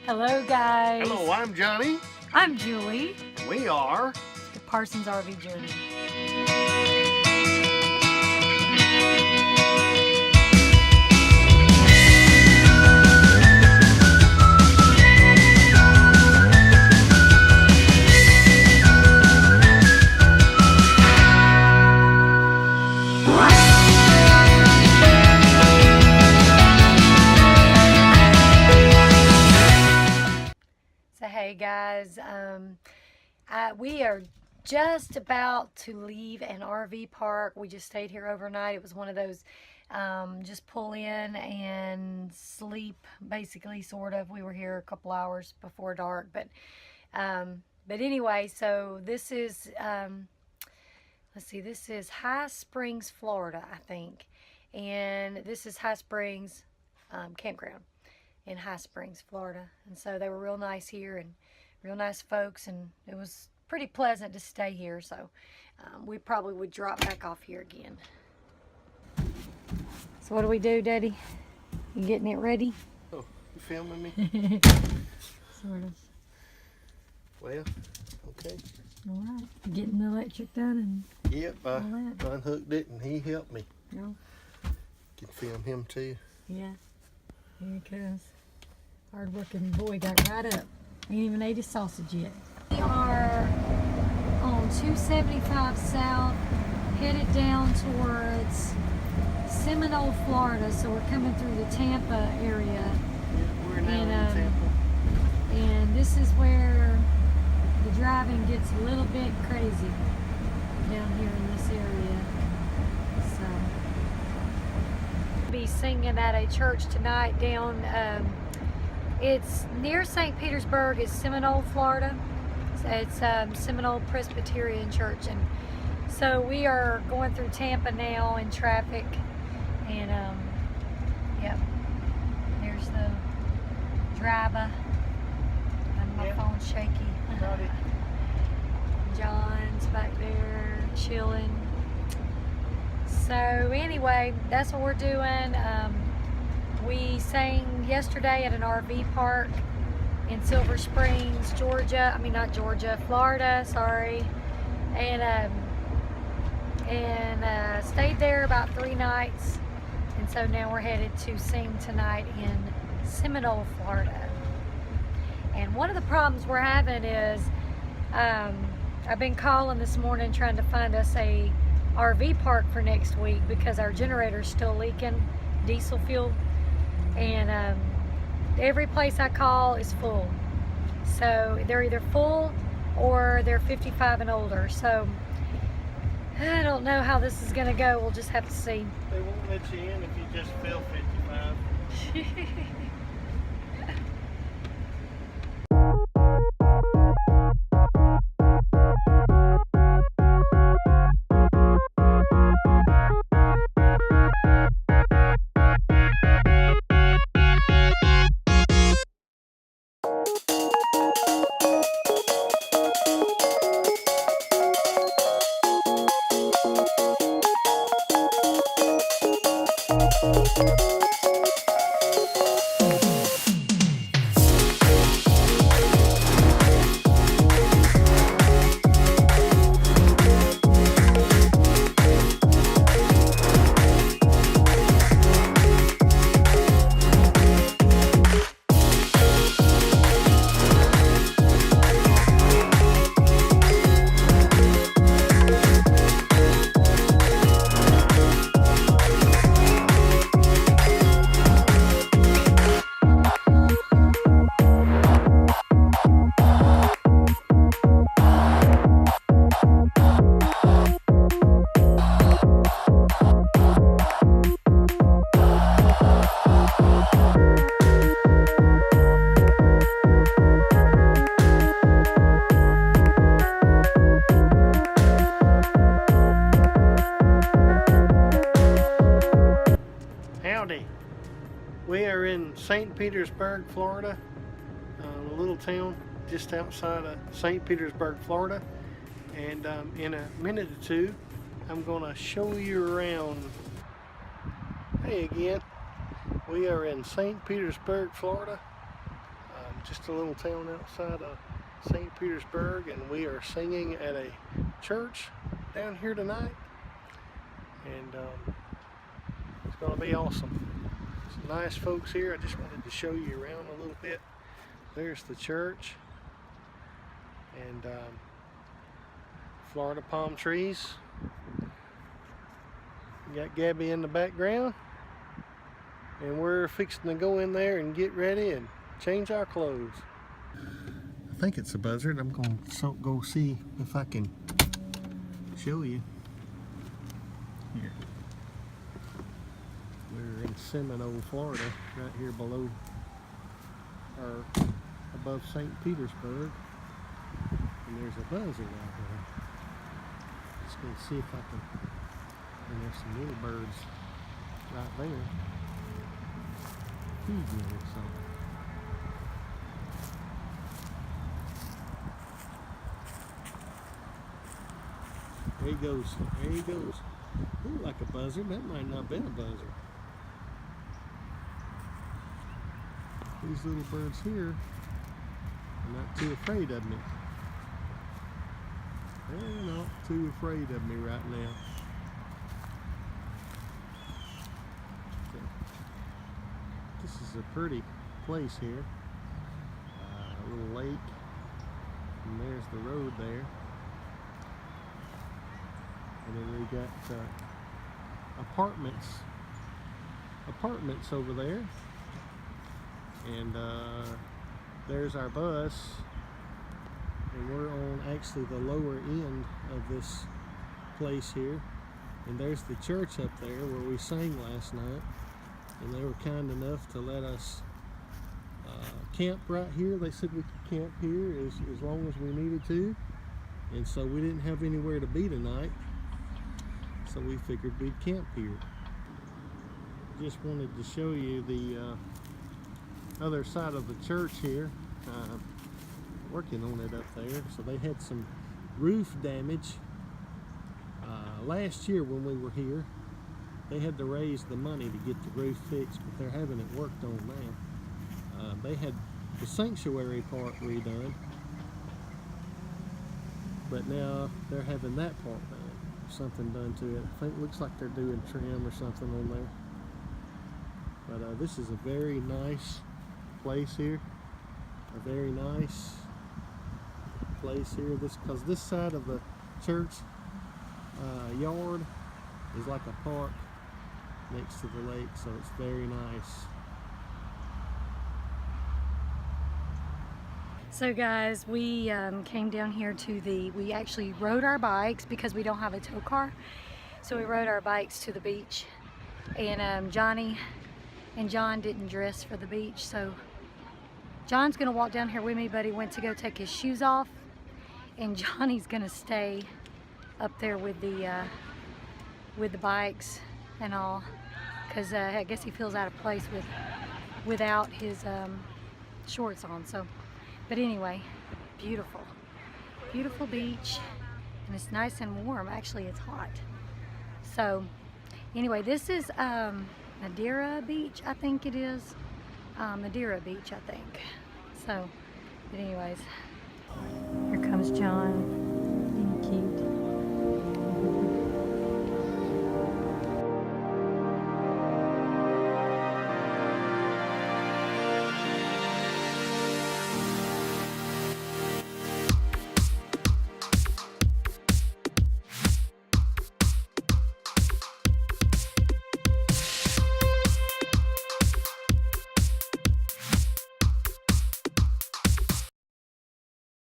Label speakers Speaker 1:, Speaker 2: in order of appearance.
Speaker 1: Hello, guys.
Speaker 2: Hello, I'm Johnny.
Speaker 1: I'm Julie.
Speaker 2: We are
Speaker 1: The Parsons RV Journey. So hey guys, we are just about to leave an RV park. We just stayed here overnight. It was one of those just pull in and sleep, basically, sort of. We were here a couple hours before dark, but anyway, so this is let's see, this is High Springs, Florida, I think, and this is High Springs campground in High Springs, Florida. And so they were real nice here and real nice folks, and it was pretty pleasant to stay here. So we probably would drop back off here again. So what do we do, Daddy? You getting it ready?
Speaker 2: Oh, you filming me?
Speaker 1: Sort of.
Speaker 2: Well, okay.
Speaker 1: All right. Getting the electric done and
Speaker 2: Yep, I unhooked it and he helped me.
Speaker 1: no.
Speaker 2: Can film him too.
Speaker 1: Yeah. Here he goes. Hard-working boy got right up. Ain't even ate his sausage yet. We are on 275 South, headed down towards Seminole, Florida. So we're coming through the Tampa area.
Speaker 2: Yeah, we're now in Tampa.
Speaker 1: And this is where the driving gets a little bit crazy down here in this area. So be singing at a church tonight down it's near St. Petersburg. It's Seminole, Florida. It's Seminole Presbyterian Church, and so we are going through Tampa now in traffic, and yep, there's the driver, and my phone's shaky. John's back there chilling. So anyway, that's what we're doing. We sang yesterday at an RV park in Silver Springs, Georgia. I mean, not Georgia, Florida, sorry. And stayed there about 3 nights. And so now we're headed to sing tonight in Seminole, Florida. And one of the problems we're having is I've been calling this morning trying to find us a RV park for next week because our generator's still leaking diesel fuel, and every place I call is full. So they're either full or they're 55 and older. So I don't know how this is gonna go. We'll just have to see.
Speaker 2: They won't let you in if you just fill 55. We are in St. Petersburg, Florida, a little town just outside of St. Petersburg, Florida. And in a minute or two, I'm going to show you around. Hey again, we are in St. Petersburg, Florida. just a little town outside of St. Petersburg, and we are singing at a church down here tonight, and it's going to be awesome. Some nice folks here. I just wanted to show you around a little bit. There's the church, and Florida palm trees. You got Gabby in the background, and we're fixing to go in there and get ready and change our clothes. I think it's a buzzard. I'm going to go see if I can show you. Here. We're in Seminole, Florida, right here below, or above St. Petersburg, and there's a buzzard out there. Just going to see if I can, and there's some little birds right there feeding or something. There he goes. There he goes. Ooh, like a buzzard. That might not have been a buzzard. These little birds here are not too afraid of me. They're not too afraid of me right now. So, this is a pretty place here. A little lake. And there's the road there. And then we got apartments over there, and there's our bus, and we're on actually the lower end of this place here, and there's the church up there where we sang last night, and they were kind enough to let us camp right here. They said we could camp here as long as we needed to, and so we didn't have anywhere to be tonight. So we figured we'd camp here. Just wanted to show you the other side of the church here. Working on it up there. So they had some roof damage last year when we were here. They had to raise the money to get the roof fixed, but they're having it worked on now. They had the sanctuary part redone, but now they're having that part done. Something done to it. I think it looks like they're doing trim or something on there. But this is a very nice place here. A very nice place here. Because this side of the church yard is like a park next to the lake, so it's very nice.
Speaker 1: So guys, we came down here to we actually rode our bikes because we don't have a tow car. So we rode our bikes to the beach, and Johnny and John didn't dress for the beach. So John's gonna walk down here with me, but he went to go take his shoes off, and Johnny's gonna stay up there with the bikes and all, because I guess he feels out of place without his shorts on. So. But anyway, beautiful, beautiful beach, and it's nice and warm. Actually, it's hot. So anyway, this is Madeira Beach, I think it is. Madeira Beach, I think. So, but anyways, here comes John.